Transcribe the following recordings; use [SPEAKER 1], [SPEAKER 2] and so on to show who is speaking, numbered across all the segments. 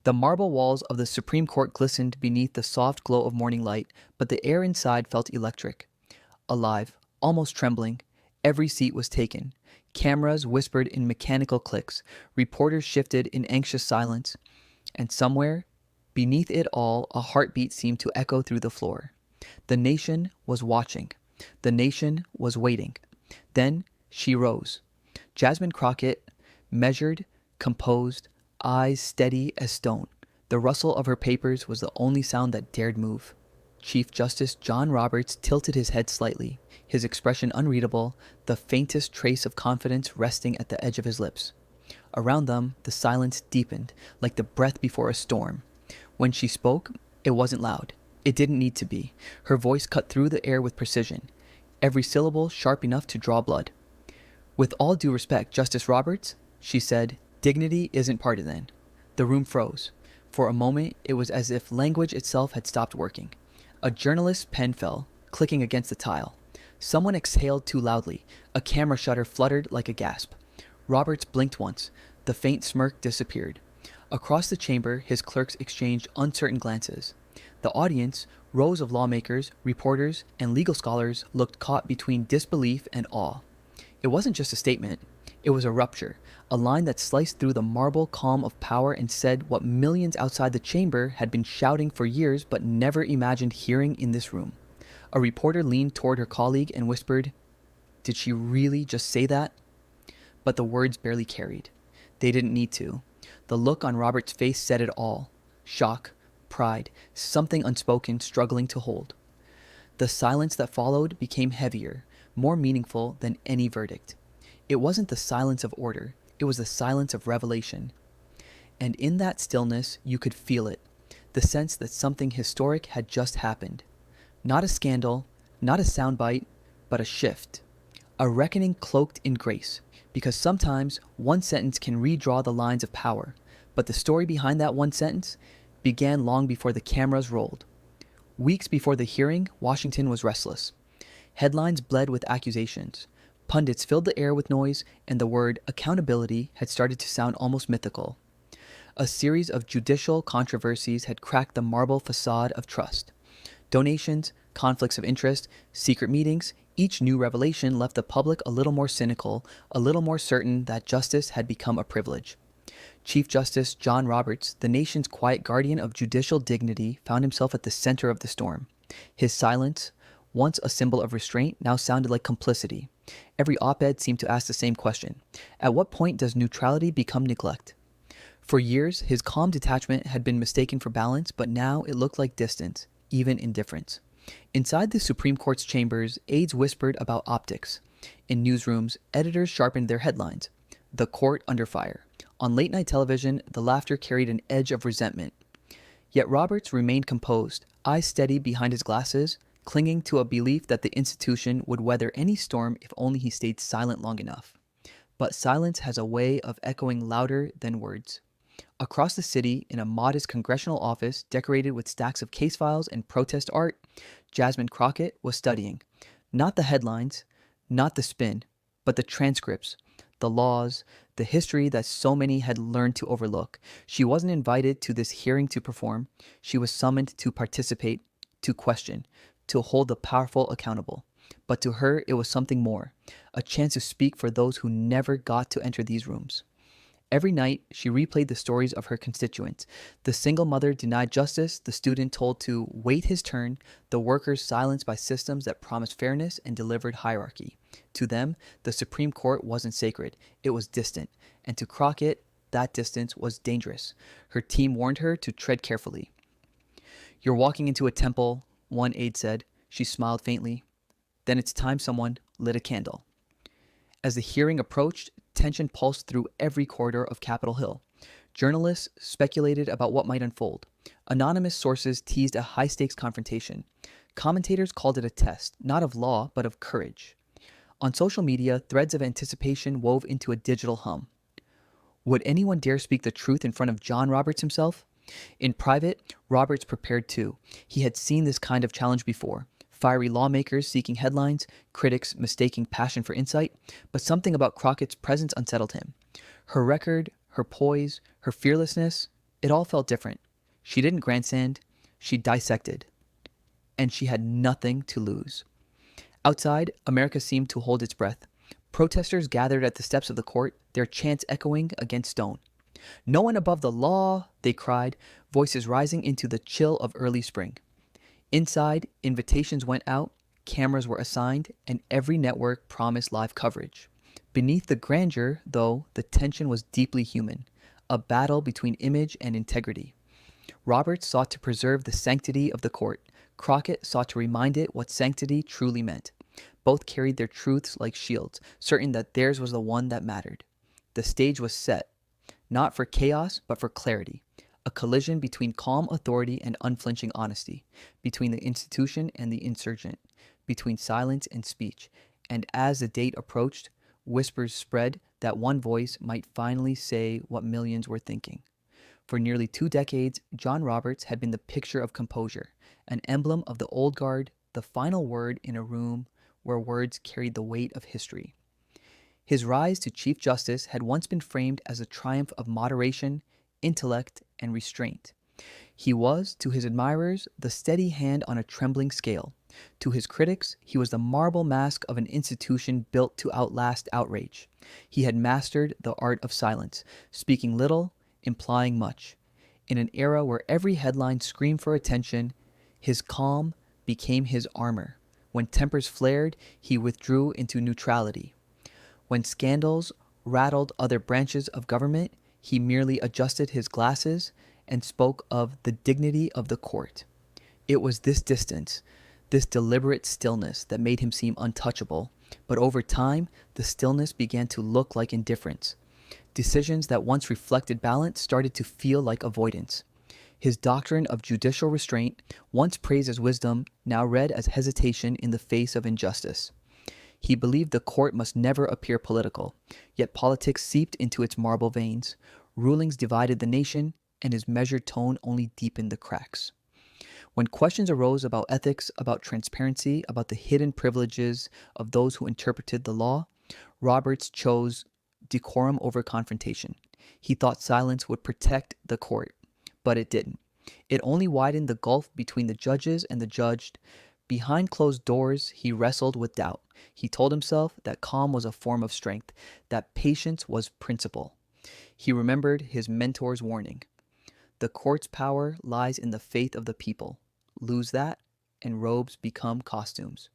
[SPEAKER 1] The marble walls of the Supreme Court glistened beneath the soft glow of morning light, but the air inside felt electric. Alive, almost trembling. Every seat was taken. Cameras whispered in mechanical clicks. Reporters shifted in anxious silence. And somewhere, beneath it all, a heartbeat seemed to echo through the floor. The nation was watching. The nation was waiting. Then she rose. Jasmine Crockett, measured, composed, eyes steady as stone. The rustle of her papers was the only sound that dared move. Chief Justice John Roberts tilted his head slightly, his expression unreadable, the faintest trace of confidence resting at the edge of his lips. Around them, the silence deepened, like the breath before a storm. When she spoke, it wasn't loud. It didn't need to be. Her voice cut through the air with precision, every syllable sharp enough to draw blood. With all due respect, Justice Roberts, she said, dignity isn't partisan. The room froze. For a moment, it was as if language itself had stopped working. A journalist's pen fell, clicking against the tile. Someone exhaled too loudly. A camera shutter fluttered like a gasp. Roberts blinked once. The faint smirk disappeared. Across the chamber, his clerks exchanged uncertain glances. The audience, rows of lawmakers, reporters, and legal scholars, looked caught between disbelief and awe. It wasn't just a statement. It was a rupture, a line that sliced through the marble calm of power and said what millions outside the chamber had been shouting for years but never imagined hearing in this room. A reporter leaned toward her colleague and whispered, "Did she really just say that?" But the words barely carried. They didn't need to. The look on Robert's face said it all. Shock, pride, something unspoken struggling to hold. The silence that followed became heavier, more meaningful than any verdict. It wasn't the silence of order. It was the silence of revelation. And in that stillness, you could feel it, the sense that something historic had just happened. Not a scandal, not a soundbite, but a shift. A reckoning cloaked in grace, because sometimes one sentence can redraw the lines of power, but the story behind that one sentence began long before the cameras rolled. Weeks before the hearing, Washington was restless. Headlines bled with accusations. Pundits filled the air with noise, and the word accountability had started to sound almost mythical. A series of judicial controversies had cracked the marble facade of trust. Donations, conflicts of interest, secret meetings, each new revelation left the public a little more cynical, a little more certain that justice had become a privilege. Chief Justice John Roberts, the nation's quiet guardian of judicial dignity, found himself at the center of the storm. His silence, once a symbol of restraint, now sounded like complicity. Every op-ed seemed to ask the same question. At what point does neutrality become neglect? For years, his calm detachment had been mistaken for balance, but now it looked like distance, even indifference. Inside the Supreme Court's chambers, aides whispered about optics. In newsrooms, editors sharpened their headlines. The court under fire. On late-night television, the laughter carried an edge of resentment. Yet Roberts remained composed, eyes steady behind his glasses, clinging to a belief that the institution would weather any storm if only he stayed silent long enough. But silence has a way of echoing louder than words. Across the city, in a modest congressional office decorated with stacks of case files and protest art, Jasmine Crockett was studying. Not the headlines, not the spin, but the transcripts, the laws, the history that so many had learned to overlook. She wasn't invited to this hearing to perform. She was summoned to participate, to question, to hold the powerful accountable. But to her, it was something more, a chance to speak for those who never got to enter these rooms. Every night, she replayed the stories of her constituents. The single mother denied justice, the student told to wait his turn, the workers silenced by systems that promised fairness and delivered hierarchy. To them, the Supreme Court wasn't sacred, it was distant. And to Crockett, that distance was dangerous. Her team warned her to tread carefully. "You're walking into a temple," one aide said. She smiled faintly. "Then it's time someone lit a candle." As the hearing approached, tension pulsed through every corridor of Capitol Hill. Journalists speculated about what might unfold. Anonymous sources teased a high-stakes confrontation. Commentators called it a test, not of law, but of courage. On social media, threads of anticipation wove into a digital hum. Would anyone dare speak the truth in front of John Roberts himself? In private, Roberts prepared too. He had seen this kind of challenge before. Fiery lawmakers seeking headlines, critics mistaking passion for insight, but something about Crockett's presence unsettled him. Her record, her poise, her fearlessness, It all felt different. She didn't grandstand, she dissected, and she had nothing to lose. Outside, America seemed to hold its breath. Protesters gathered at the steps of the court, their chants echoing against stone. "No one above the law," they cried, voices rising into the chill of early spring. Inside, invitations went out, cameras were assigned, and every network promised live coverage. Beneath the grandeur, though, the tension was deeply human, a battle between image and integrity. Roberts sought to preserve the sanctity of the court. Crockett sought to remind it what sanctity truly meant. Both carried their truths like shields, certain that theirs was the one that mattered. The stage was set, not for chaos, but for clarity. A collision between calm authority and unflinching honesty, between the institution and the insurgent, between silence and speech. And as the date approached, whispers spread that one voice might finally say what millions were thinking. For nearly 2 decades, John Roberts had been the picture of composure, an emblem of the old guard, the final word in a room where words carried the weight of history. His rise to Chief Justice had once been framed as a triumph of moderation, intellect, and restraint. He was, to his admirers, the steady hand on a trembling scale. To his critics, he was the marble mask of an institution built to outlast outrage. He had mastered the art of silence, speaking little, implying much. In an era where every headline screamed for attention, his calm became his armor. When tempers flared, he withdrew into neutrality. When scandals rattled other branches of government, he merely adjusted his glasses and spoke of the dignity of the court. It was this distance, this deliberate stillness that made him seem untouchable, but over time, the stillness began to look like indifference. Decisions that once reflected balance started to feel like avoidance. His doctrine of judicial restraint, once praised as wisdom, now read as hesitation in the face of injustice. He believed the court must never appear political, yet politics seeped into its marble veins. Rulings divided the nation, and his measured tone only deepened the cracks. When questions arose about ethics, about transparency, about the hidden privileges of those who interpreted the law, Roberts chose decorum over confrontation. He thought silence would protect the court, but it didn't. It only widened the gulf between the judges and the judged. Behind closed doors, he wrestled with doubt. He told himself that calm was a form of strength, that patience was principle. He remembered his mentor's warning. The court's power lies in the faith of the people. Lose that, and robes become costumes.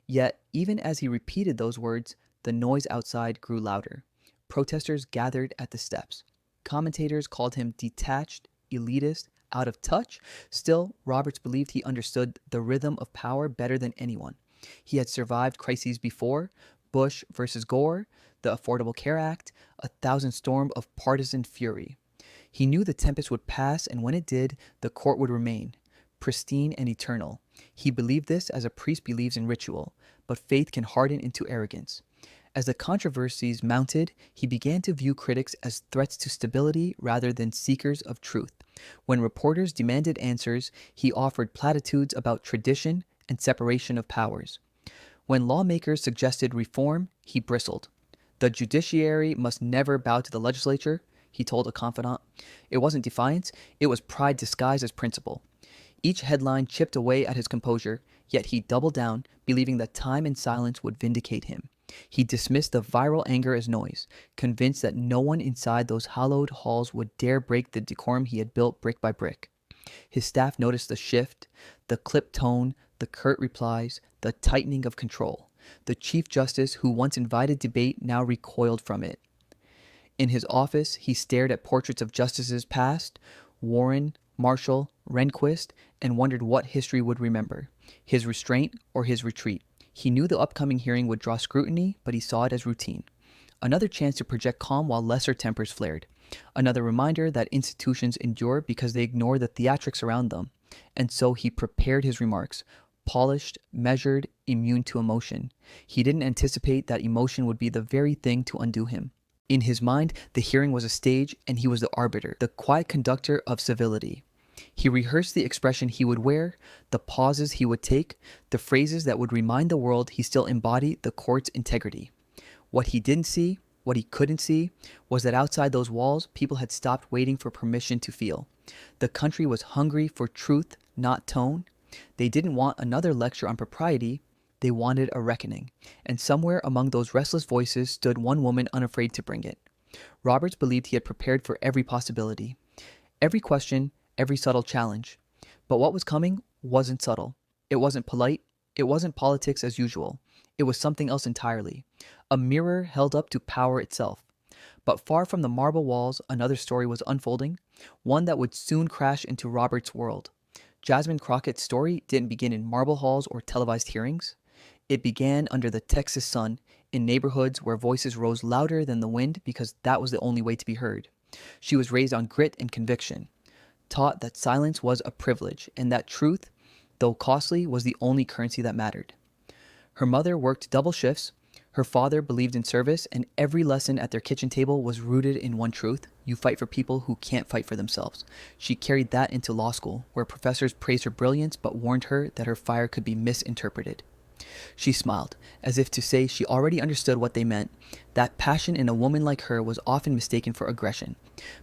[SPEAKER 1] Yet, even as he repeated those words, the noise outside grew louder. Protesters gathered at the steps. Commentators called him detached, elitist, out of touch. Still, Roberts believed he understood the rhythm of power better than anyone. He had survived crises before: Bush versus Gore, the Affordable Care Act, 1,000 storms of partisan fury. He knew the tempest would pass, and when it did, the court would remain, pristine and eternal. He believed this as a priest believes in ritual, but faith can harden into arrogance. As the controversies mounted, he began to view critics as threats to stability rather than seekers of truth. When reporters demanded answers, he offered platitudes about tradition and separation of powers. When lawmakers suggested reform, he bristled. The judiciary must never bow to the legislature, he told a confidant. It wasn't defiance, it was pride disguised as principle. Each headline chipped away at his composure, yet he doubled down, believing that time and silence would vindicate him. He dismissed the viral anger as noise, convinced that no one inside those hallowed halls would dare break the decorum he had built brick by brick. His staff noticed the shift, the clipped tone, the curt replies, the tightening of control. The Chief Justice, who once invited debate, now recoiled from it. In his office, he stared at portraits of justices past, Warren, Marshall, Rehnquist, and wondered what history would remember, his restraint or his retreat. He knew the upcoming hearing would draw scrutiny, but he saw it as routine. Another chance to project calm while lesser tempers flared. Another reminder that institutions endure because they ignore the theatrics around them. And so he prepared his remarks, polished, measured, immune to emotion. He didn't anticipate that emotion would be the very thing to undo him. In his mind, the hearing was a stage, and he was the arbiter, the quiet conductor of civility. He rehearsed the expression he would wear, the pauses he would take, the phrases that would remind the world he still embodied the court's integrity. What he didn't see What he couldn't see was that outside those walls, people had stopped waiting for permission to feel. The country was hungry for truth, not tone. They didn't want another lecture on propriety. They wanted a reckoning. And somewhere among those restless voices stood one woman unafraid to bring it. Roberts believed he had prepared for every possibility, every question, every subtle challenge. But what was coming wasn't subtle. It wasn't polite. It wasn't politics as usual. It was something else entirely. A mirror held up to power itself. But far from the marble walls, another story was unfolding, one that would soon crash into Robert's world. Jasmine Crockett's story didn't begin in marble halls or televised hearings. It began under the Texas sun, in neighborhoods where voices rose louder than the wind because that was the only way to be heard. She was raised on grit and conviction, taught that silence was a privilege and that truth, though costly, was the only currency that mattered. Her mother worked double shifts. Her father believed in service, and every lesson at their kitchen table was rooted in one truth: you fight for people who can't fight for themselves. She carried that into law school, where professors praised her brilliance but warned her that her fire could be misinterpreted. She smiled, as if to say she already understood what they meant. That passion in a woman like her was often mistaken for aggression.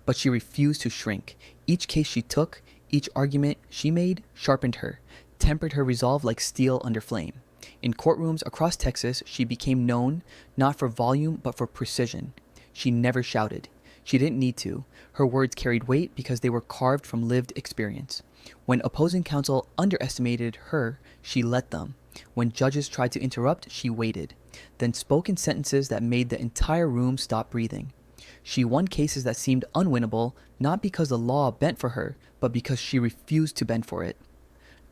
[SPEAKER 1] But she refused to shrink. Each case she took, each argument she made, sharpened her, tempered her resolve like steel under flame. In courtrooms across Texas, she became known not for volume but for precision. She never shouted. She didn't need to. Her words carried weight because they were carved from lived experience. When opposing counsel underestimated her, she let them. When judges tried to interrupt, she waited, then spoke in sentences that made the entire room stop breathing. She won cases that seemed unwinnable, not because the law bent for her, but because she refused to bend for it.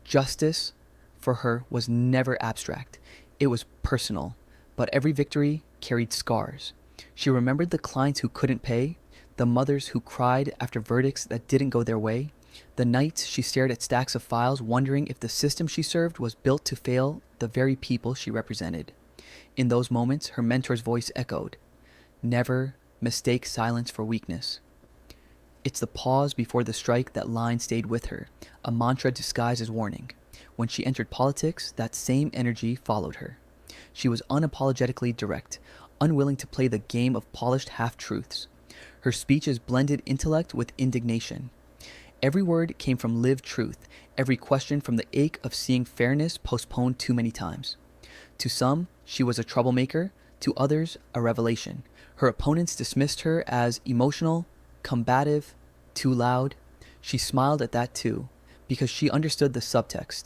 [SPEAKER 1] Justice, for her, was never abstract. It was personal, but every victory carried scars. She remembered the clients who couldn't pay, the mothers who cried after verdicts that didn't go their way, the nights she stared at stacks of files wondering if the system she served was built to fail the very people she represented. In those moments, her mentor's voice echoed, "Never mistake silence for weakness." It's the pause before the strike that line stayed with her, a mantra disguised as warning. When she entered politics, that same energy followed her. She was unapologetically direct, unwilling to play the game of polished half-truths. Her speeches blended intellect with indignation. Every word came from lived truth, every question from the ache of seeing fairness postponed too many times. To some, she was a troublemaker, to others, a revelation. Her opponents dismissed her as emotional, combative, too loud. She smiled at that too, because she understood the subtext.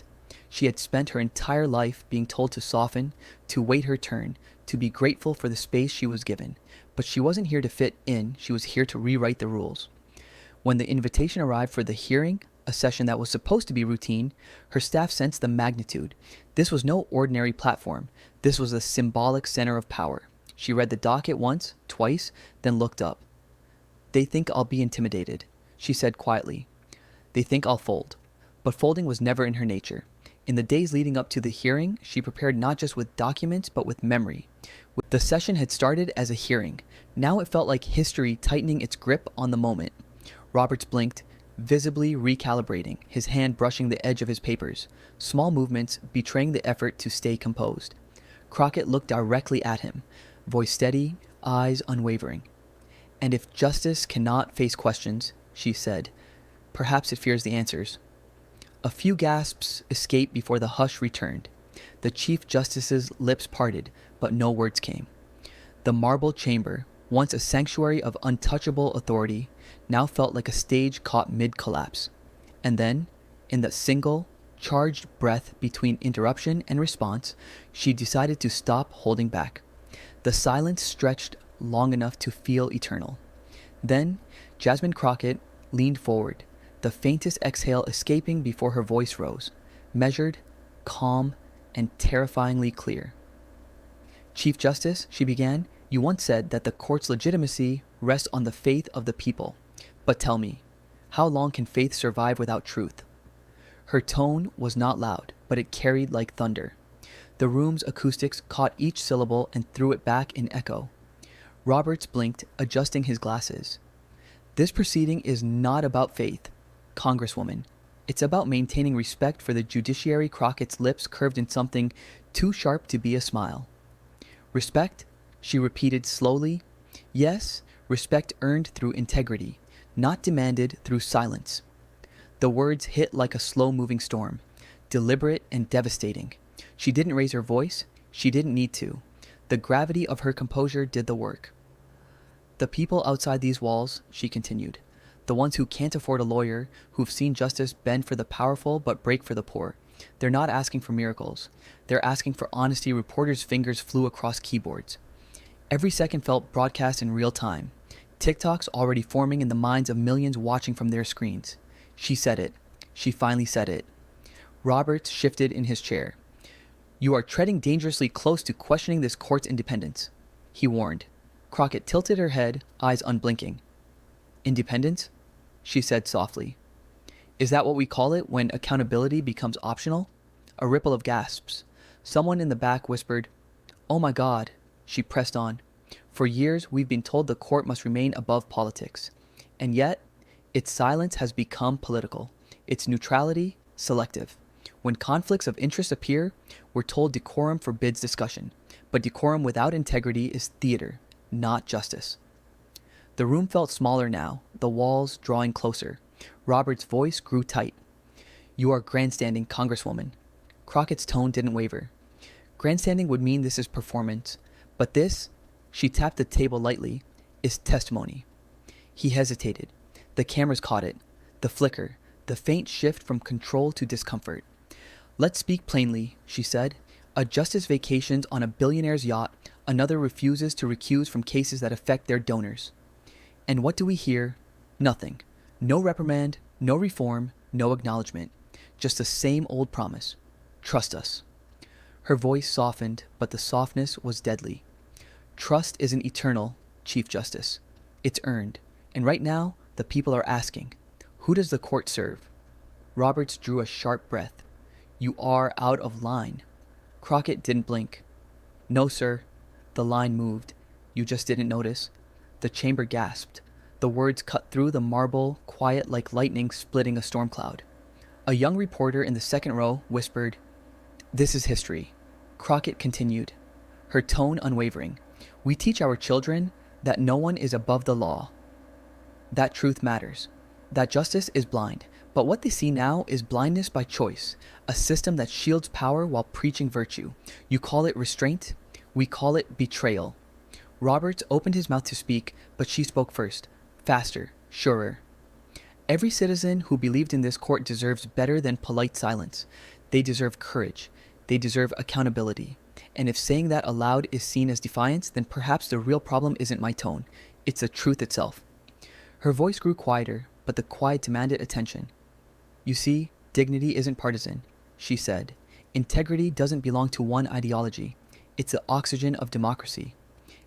[SPEAKER 1] She had spent her entire life being told to soften, to wait her turn, to be grateful for the space she was given. But she wasn't here to fit in, she was here to rewrite the rules. When the invitation arrived for the hearing, a session that was supposed to be routine, her staff sensed the magnitude. This was no ordinary platform. This was a symbolic center of power. She read the docket once, twice, then looked up. "They think I'll be intimidated," she said quietly. "They think I'll fold." But folding was never in her nature. In the days leading up to the hearing, she prepared not just with documents, but with memory. The session had started as a hearing. Now it felt like history tightening its grip on the moment. Roberts blinked, visibly recalibrating, his hand brushing the edge of his papers, small movements betraying the effort to stay composed. Crockett looked directly at him, voice steady, eyes unwavering. "And if justice cannot face questions," she said, "perhaps it fears the answers." A few gasps escaped before the hush returned. The Chief Justice's lips parted, but no words came. The marble chamber, once a sanctuary of untouchable authority, now felt like a stage caught mid-collapse. And then, in that single, charged breath between interruption and response, she decided to stop holding back. The silence stretched long enough to feel eternal. Then, Jasmine Crockett leaned forward, the faintest exhale escaping before her voice rose, measured, calm, and terrifyingly clear. "Chief Justice," she began, "you once said that the court's legitimacy rests on the faith of the people. But tell me, how long can faith survive without truth?" Her tone was not loud, but it carried like thunder. The room's acoustics caught each syllable and threw it back in echo. Roberts blinked, adjusting his glasses. "This proceeding is not about faith, Congresswoman. It's about maintaining respect for the judiciary." Crockett's lips curved in something too sharp to be a smile. "Respect?" she repeated slowly. Yes, respect earned through integrity, not demanded through silence. The words hit like a slow-moving storm, deliberate and devastating. She didn't raise her voice. She didn't need to. The gravity of her composure did the work. The people outside these walls, she continued, the ones who can't afford a lawyer, who've seen justice bend for the powerful but break for the poor, they're not asking for miracles. They're asking for honesty. Reporters' fingers flew across keyboards. Every second felt broadcast in real time. TikToks already forming in the minds of millions watching from their screens. She said it. She finally said it. Roberts shifted in his chair. You are treading dangerously close to questioning this court's independence, he warned. Crockett tilted her head, eyes unblinking. Independence? She said softly. Is that what we call it when accountability becomes optional? A ripple of gasps. Someone in the back whispered, Oh my God. She pressed on. For years, we've been told the court must remain above politics. And yet, its silence has become political. Its neutrality, selective. When conflicts of interest appear, we're told decorum forbids discussion. But decorum without integrity is theater, not justice. The room felt smaller now, the walls drawing closer. Robert's voice grew tight. You are grandstanding, Congresswoman. Crockett's tone didn't waver. Grandstanding would mean this is performance. But this, she tapped the table lightly, is testimony. He hesitated. The cameras caught it. The flicker, the faint shift from control to discomfort. Let's speak plainly, she said. A justice vacations on a billionaire's yacht. Another refuses to recuse from cases that affect their donors. And what do we hear? Nothing. No reprimand, no reform, no acknowledgement. Just the same old promise. Trust us. Her voice softened, but the softness was deadly. Trust isn't eternal, Chief Justice. It's earned. And right now, the people are asking, who does the court serve? Roberts drew a sharp breath. You are out of line. Crockett didn't blink. No, sir. The line moved. You just didn't notice. The chamber gasped. The words cut through the marble, quiet like lightning splitting a storm cloud. A young reporter in the second row whispered, This is history. Crockett continued, her tone unwavering. We teach our children that no one is above the law. That truth matters. That justice is blind. But what they see now is blindness by choice, a system that shields power while preaching virtue. You call it restraint. We call it betrayal. Roberts opened his mouth to speak, but she spoke first. Faster, surer. Every citizen who believed in this court deserves better than polite silence. They deserve courage. They deserve accountability. And if saying that aloud is seen as defiance, then perhaps the real problem isn't my tone. It's the truth itself. Her voice grew quieter, but the quiet demanded attention. You see, dignity isn't partisan, she said. Integrity doesn't belong to one ideology. It's the oxygen of democracy.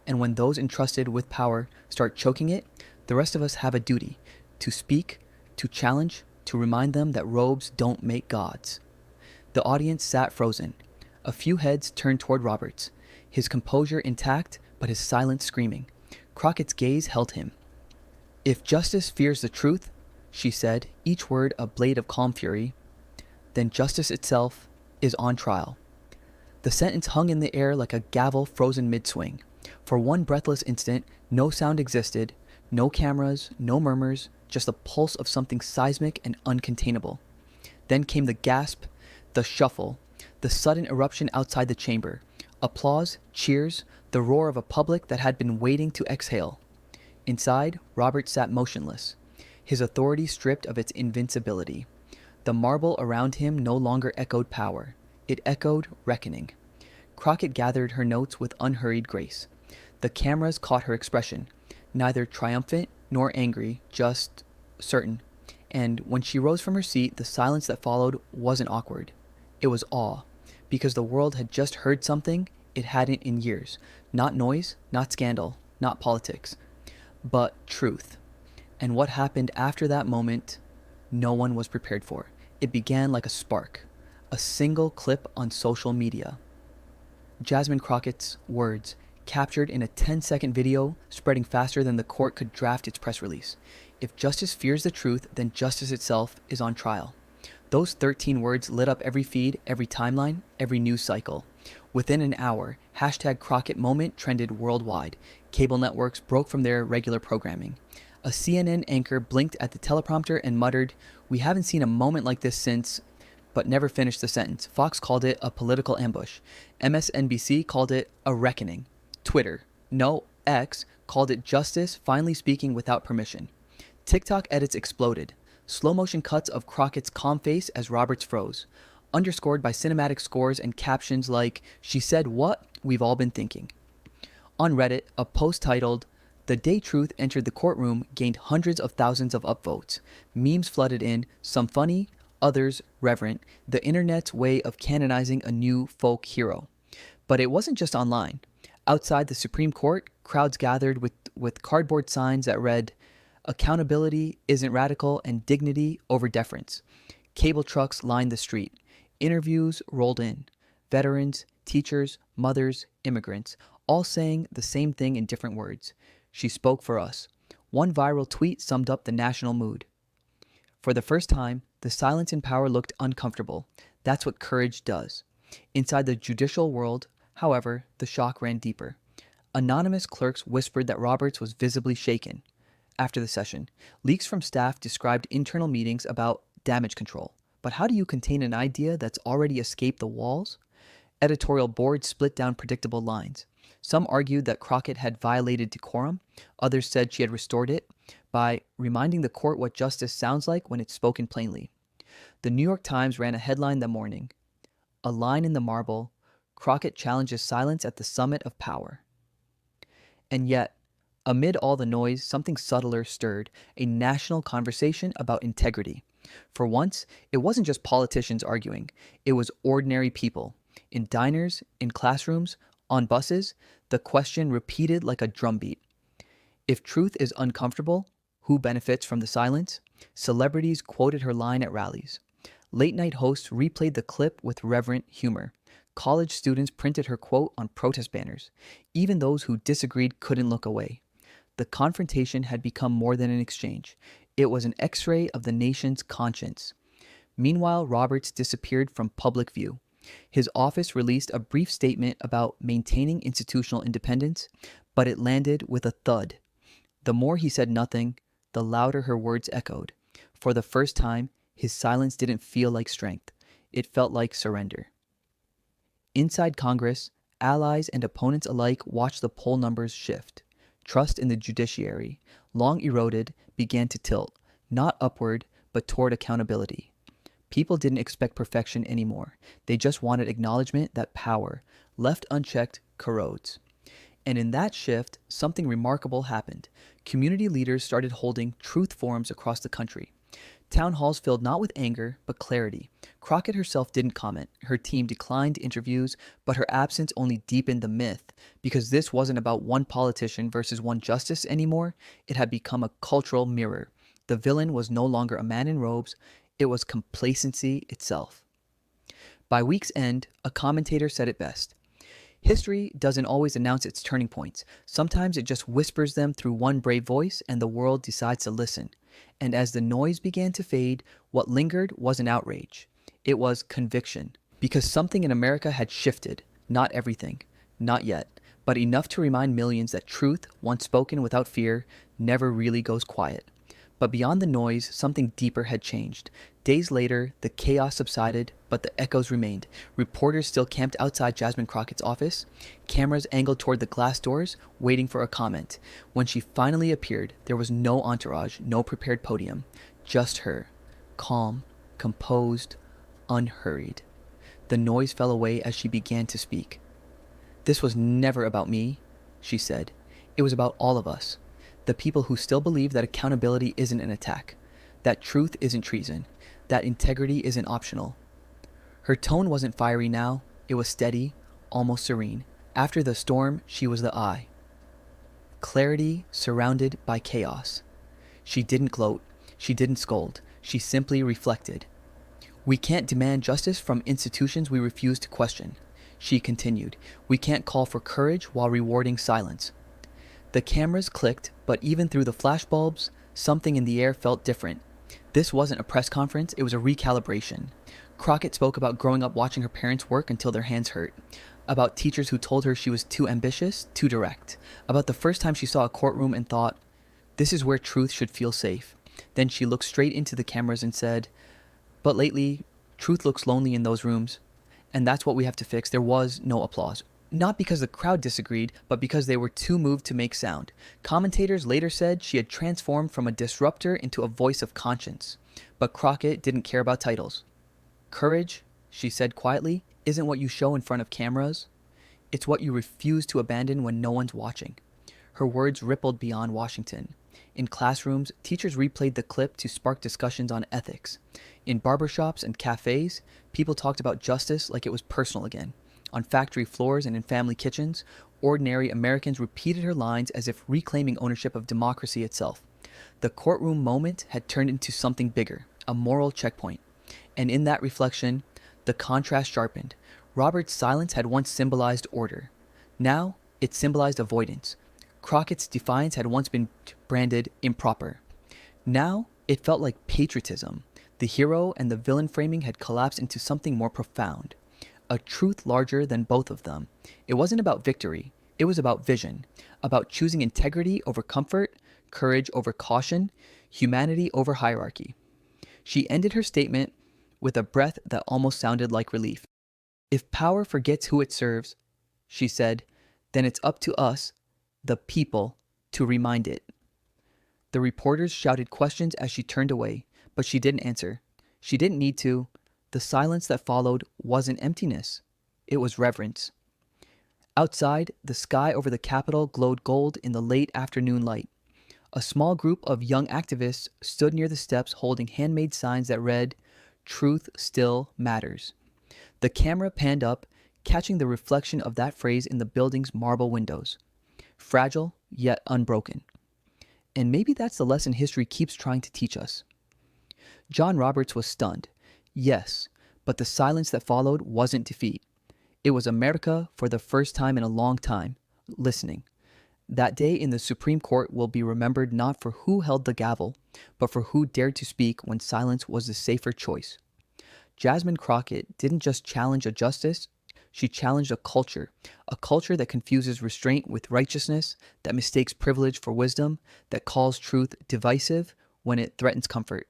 [SPEAKER 1] And when those entrusted with power start choking it, the rest of us have a duty to speak, to challenge, to remind them that robes don't make gods. The audience sat frozen. A few heads turned toward Roberts, his composure intact, but his silence screaming. Crockett's gaze held him. If justice fears the truth, she said, each word a blade of calm fury, then justice itself is on trial. The sentence hung in the air like a gavel frozen mid-swing. For one breathless instant, no sound existed, no cameras, no murmurs, just the pulse of something seismic and uncontainable. Then came the gasp, the shuffle, the sudden eruption outside the chamber. Applause, cheers, the roar of a public that had been waiting to exhale. Inside, Robert sat motionless, his authority stripped of its invincibility. The marble around him no longer echoed power. It echoed reckoning. Crockett gathered her notes with unhurried grace. The cameras caught her expression, neither triumphant nor angry, just certain. And when she rose from her seat, the silence that followed wasn't awkward. It was awe, because the world had just heard something it hadn't in years. Not noise, not scandal, not politics, but truth. And what happened after that moment, no one was prepared for. It began like a spark, a single clip on social media. Jasmine Crockett's words, captured in a 10-second video, spreading faster than the court could draft its press release. If justice fears the truth, then justice itself is on trial. Those 13 words lit up every feed, every timeline, every news cycle. Within an hour, hashtag Crockett moment trended worldwide. Cable networks broke from their regular programming. A CNN anchor blinked at the teleprompter and muttered, "We haven't seen a moment like this since," but never finished the sentence. Fox called it a political ambush. MSNBC called it a reckoning. Twitter, no, X, called it justice finally speaking without permission. TikTok edits exploded. Slow motion cuts of Crockett's calm face as Roberts froze, underscored by cinematic scores and captions like, "She said what we've all been thinking." On Reddit, a post titled, "The Day Truth Entered the Courtroom" gained hundreds of thousands of upvotes. Memes flooded in, some funny, others reverent, the internet's way of canonizing a new folk hero. But it wasn't just online. Outside the Supreme Court, crowds gathered with cardboard signs that read, "Accountability isn't radical and dignity over deference." Cable trucks lined the street. Interviews rolled in. Veterans, teachers, mothers, immigrants, all saying the same thing in different words. "She spoke for us." One viral tweet summed up the national mood. For the first time, the silence in power looked uncomfortable. That's what courage does. Inside the judicial world, however, the shock ran deeper. Anonymous clerks whispered that Roberts was visibly shaken. After the session, leaks from staff described internal meetings about damage control. But how do you contain an idea that's already escaped the walls? Editorial boards split down predictable lines. Some argued that Crockett had violated decorum. Others said she had restored it by reminding the court what justice sounds like when it's spoken plainly. The New York Times ran a headline that morning, "A line in the marble, Crockett challenges silence at the summit of power." And yet, amid all the noise, something subtler stirred, a national conversation about integrity. For once, it wasn't just politicians arguing. It was ordinary people. In diners, in classrooms, on buses, the question repeated like a drumbeat. If truth is uncomfortable, who benefits from the silence? Celebrities quoted her line at rallies. Late-night hosts replayed the clip with reverent humor. College students printed her quote on protest banners. Even those who disagreed couldn't look away. The confrontation had become more than an exchange. It was an X-ray of the nation's conscience. Meanwhile, Roberts disappeared from public view. His office released a brief statement about maintaining institutional independence, but it landed with a thud. The more he said nothing, the louder her words echoed. For the first time, his silence didn't feel like strength. It felt like surrender. Inside Congress, allies and opponents alike watched the poll numbers shift. Trust in the judiciary, long eroded, began to tilt, not upward, but toward accountability. People didn't expect perfection anymore. They just wanted acknowledgement that power, left unchecked, corrodes. And in that shift, something remarkable happened. Community leaders started holding truth forums across the country. Town halls filled not with anger, but clarity. Crockett herself didn't comment. Her team declined interviews, but her absence only deepened the myth, because this wasn't about one politician versus one justice anymore. It had become a cultural mirror. The villain was no longer a man in robes. It was complacency itself. By week's end, a commentator said it best. History doesn't always announce its turning points. Sometimes it just whispers them through one brave voice, and the world decides to listen. And as the noise began to fade, what lingered wasn't outrage. It was conviction. Because something in America had shifted. Not everything. Not yet. But enough to remind millions that truth, once spoken without fear, never really goes quiet. But beyond the noise, something deeper had changed. Days later, the chaos subsided, but the echoes remained. Reporters still camped outside Jasmine Crockett's office, cameras angled toward the glass doors, waiting for a comment. When she finally appeared, there was no entourage, no prepared podium. Just her. Calm, composed, unhurried. The noise fell away as she began to speak. "This was never about me," she said. "It was about all of us. The people who still believe that accountability isn't an attack, that truth isn't treason, that integrity isn't optional." Her tone wasn't fiery now. It was steady, almost serene. After the storm, she was the eye. Clarity surrounded by chaos. She didn't gloat. She didn't scold. She simply reflected. "We can't demand justice from institutions we refuse to question," she continued. "We can't call for courage while rewarding silence." The cameras clicked, but even through the flashbulbs, something in the air felt different. This wasn't a press conference, it was a recalibration. Crockett spoke about growing up watching her parents work until their hands hurt, about teachers who told her she was too ambitious, too direct, about the first time she saw a courtroom and thought, this is where truth should feel safe. Then she looked straight into the cameras and said, but lately, truth looks lonely in those rooms, and that's what we have to fix. There was no applause. Not because the crowd disagreed, but because they were too moved to make sound. Commentators later said she had transformed from a disruptor into a voice of conscience. But Crockett didn't care about titles. Courage, she said quietly, isn't what you show in front of cameras. It's what you refuse to abandon when no one's watching. Her words rippled beyond Washington. In classrooms, teachers replayed the clip to spark discussions on ethics. In barbershops and cafes, people talked about justice like it was personal again. On factory floors and in family kitchens, ordinary Americans repeated her lines as if reclaiming ownership of democracy itself. The courtroom moment had turned into something bigger, a moral checkpoint. And in that reflection, the contrast sharpened. Robert's silence had once symbolized order. Now, it symbolized avoidance. Crockett's defiance had once been branded improper. Now, it felt like patriotism. The hero and the villain framing had collapsed into something more profound. A truth larger than both of them. It wasn't about victory. It was about vision. About choosing integrity over comfort, courage over caution, humanity over hierarchy. She ended her statement with a breath that almost sounded like relief. If power forgets who it serves, she said, then it's up to us, the people, to remind it. The reporters shouted questions as she turned away, but she didn't answer. She didn't need to. The silence that followed wasn't emptiness. It was reverence. Outside, the sky over the Capitol glowed gold in the late afternoon light. A small group of young activists stood near the steps holding handmade signs that read, "Truth still matters." The camera panned up, catching the reflection of that phrase in the building's marble windows. Fragile, yet unbroken. And maybe that's the lesson history keeps trying to teach us. John Roberts was stunned. Yes, but the silence that followed wasn't defeat. It was America, for the first time in a long time, listening. That day in the Supreme Court will be remembered not for who held the gavel, but for who dared to speak when silence was the safer choice. Jasmine Crockett didn't just challenge a justice, she challenged a culture that confuses restraint with righteousness, that mistakes privilege for wisdom, that calls truth divisive when it threatens comfort.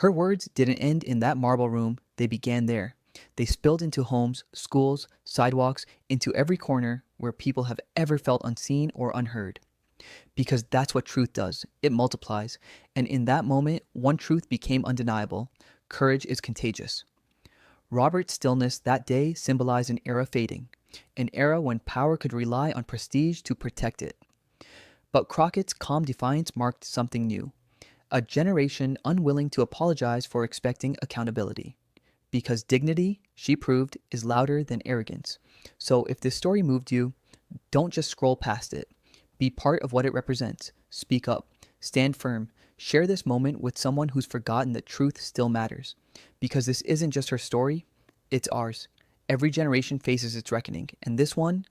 [SPEAKER 1] Her words didn't end in that marble room, they began there. They spilled into homes, schools, sidewalks, into every corner where people have ever felt unseen or unheard. Because that's what truth does. It multiplies. And in that moment, one truth became undeniable. Courage is contagious. Robert's stillness that day symbolized an era fading. An era when power could rely on prestige to protect it. But Crockett's calm defiance marked something new. A generation unwilling to apologize for expecting accountability. Because dignity, she proved, is louder than arrogance. So if this story moved you, don't just scroll past it. Be part of what it represents. Speak up. Stand firm. Share this moment with someone who's forgotten that truth still matters. Because this isn't just her story, it's ours. Every generation faces its reckoning, and this one,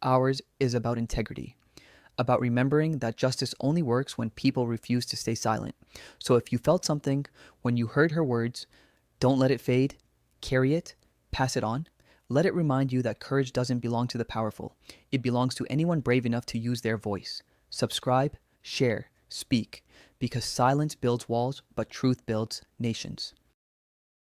[SPEAKER 1] ours, is about integrity. About remembering that justice only works when people refuse to stay silent. So if you felt something when you heard her words, don't let it fade. Carry it. Pass it on. Let it remind you that courage doesn't belong to the powerful. It belongs to anyone brave enough to use their voice. Subscribe, share, speak. Because silence builds walls, but truth builds nations.